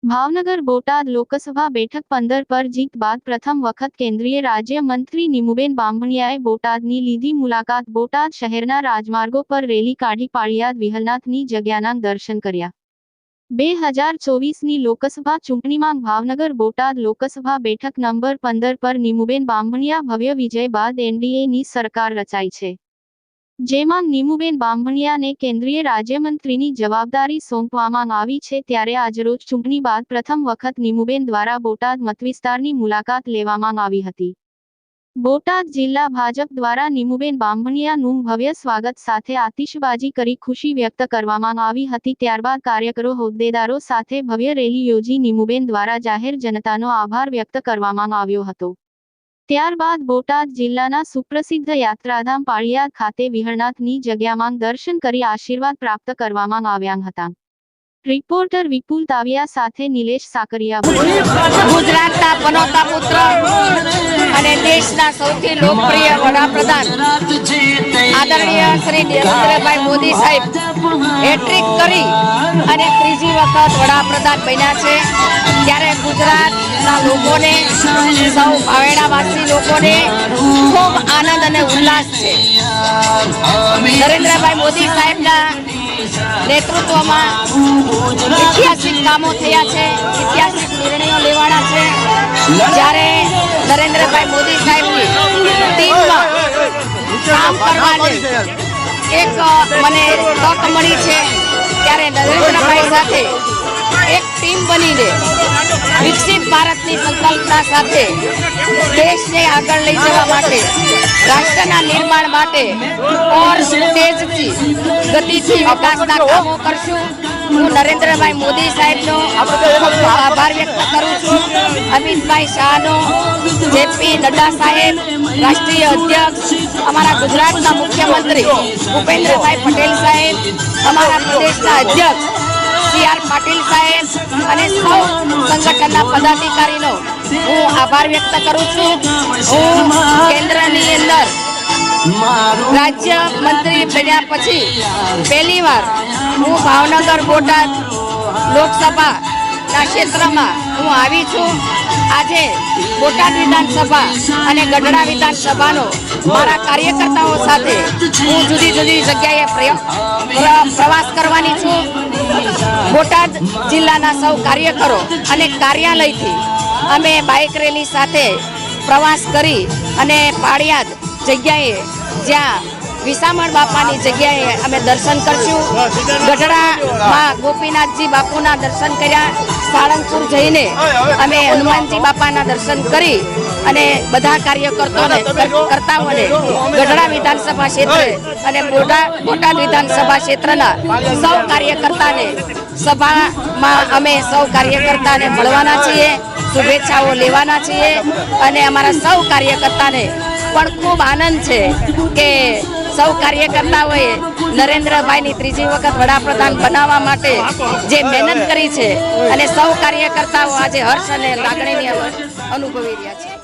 ભાવનગર બોટાદ લોકસભા બેઠક 15 પર જીત બાદ પ્રથમ વખત કેન્દ્રીય રાજ્ય મંત્રી નીમુબેન બામણિયાએ બોટાદની લીધી મુલાકાત। બોટાદ શહેરના રાજમાર્ગો પર રેલી કાઢી પાળિયાદ વિહલનાથની જગ્યાના દર્શન કર્યા। 2024ની લોકસભા ચૂંટણીમાં ભાવનગર બોટાદ લોકસભા બેઠક નંબર 15 પર નીમુબેન બામણિયા ભવ્ય વિજય બાદ એનડીએની સરકાર રચાઈ છે, જેમાં નીમુબેન બામણિયાને કેન્દ્રીય રાજ્યમંત્રીની જવાબદારી સોંપવામાં આવી છે। ત્યારે આજરોજ ચૂંટણી બાદ પ્રથમ વખત નીમુબેન દ્વારા બોટાદ મતવિસ્તારની મુલાકાત લેવામાં આવી હતી। બોટાદ જિલ્લા ભાજપ દ્વારા નીમુબેન બામણિયાનું ભવ્ય સ્વાગત સાથે આતિશબાજી કરી ખુશી વ્યક્ત કરવામાં આવી હતી। ત્યારબાદ કાર્યકરો હોદ્દેદારો સાથે ભવ્ય રેલી યોજી નીમુબેન દ્વારા જાહેર જનતાનો આભાર વ્યક્ત કરવામાં આવ્યો હતો। ત્યારબાદ બોટાદ જિલ્લાના સુપ્રસિદ્ધ યાત્રાધામ પાળિયાદ ખાતે વિહળનાથની જગ્યામાં દર્શન કરી આશીર્વાદ પ્રાપ્ત કરવામાં આવ્યા હતા। રિપોર્ટર વિપુલ તાવિયા સાથે નિલેશ સાકરિયા। ગુજરાતના પનોતા પુત્ર અને દેશના સૌથી લોકપ્રિય વડાપ્રધાન આદરણીય શ્રી નરેન્દ્રભાઈ મોદી સાહેબ હેટ્રિક કરી અને ત્રીજી વખત વડાપ્રધાન બન્યા છે, ત્યારે ગુજરાતના લોકોને, સૌ ભાવેડાવાસી લોકોને ખૂબ આનંદ અને ઉલ્લાસ છે। નરેન્દ્રભાઈ મોદી સાહેબના નેતૃત્વમાં ઐતિહાસિક કામો થયા છે, ઐતિહાસિક નિર્ણયો લેવાના છે। જ્યારે નરેન્દ્રભાઈ મોદી સાહેબની ટીમમાં કામ કરવાની એક મને તક મળી છે, ત્યારે નરેન્દ્રભાઈ સાથે એક ટીમ બનીને વિકસિત ભારતની સંકલ્પના સાથે દેશને આગળ લઈ જવા માટે, રાષ્ટ્રના નિર્માણ માટે ઓર તેજથી ગતિથી વિકાસના કામો કરશું। હું નરેન્દ્રભાઈ મોદી સાહેબનો ખૂબ આભાર વ્યક્ત કરું છું। અમિતભાઈ શાહનો, જેપી નડ્ડા સાહેબ રાષ્ટ્રીય અધ્યક્ષ, અમારા ગુજરાતના મુખ્યમંત્રી ભૂપેન્દ્રભાઈ પટેલ સાહેબ, અમારા પ્રદેશના અધ્યક્ષ CR પાટીલ સાહેબ અને સૌ સંગઠનના પદાધિકારીનો હું આભાર વ્યક્ત કરું છું। હું કેન્દ્રની અંદર રાજ્ય મંત્રી બન્યા પછી પહેલીવાર હું ભાવનગર બોટાદ લોકસભાના ક્ષેત્રમાં હું આવી છું। આજે બોટાદ વિધાનસભા અને ગઢડા વિધાનસભાનો મારા કાર્યકર્તાઓ સાથે હું જુદી જુદી જગ્યાએ પ્રવાસ કરવાની છું। બોટાદ જિલ્લાના સૌ કાર્યકરો અને કાર્યાલયથી અમે બાઇક રેલી સાથે પ્રવાસ કરી અને પાળિયાદ જગ્યાએ, જ્યાં વિસામણ બાપાની જગ્યાએ અમે દર્શન કરશું। ગઢડામાં ગોપીનાથજી બાપુના દર્શન કર્યા। સાળંગપુર જઈને અમે હનુમાનજી બાપાના દર્શન કરી અને બધા કાર્યકર્તાઓને ગઢડા વિધાનસભા ક્ષેત્રે અને બોટાદ વિધાનસભા ક્ષેત્રના સૌ કાર્યકર્તાને સભામાં અમે સૌ કાર્યકર્તાને મળવાના છીએ, શુભેચ્છાઓ લેવાના છીએ અને અમારા સૌ કાર્યકર્તાને પણ ખૂબ આનંદ છે કે સૌ કાર્યકર્તાઓએ નરેન્દ્રભાઈની ત્રીજી વખત વડાપ્રધાન બનાવવા માટે જે મહેનત કરી છે અને સૌ કાર્યકર્તાઓ આજે હર્ષ અને લાગણીની અનુભવી રહ્યા છે।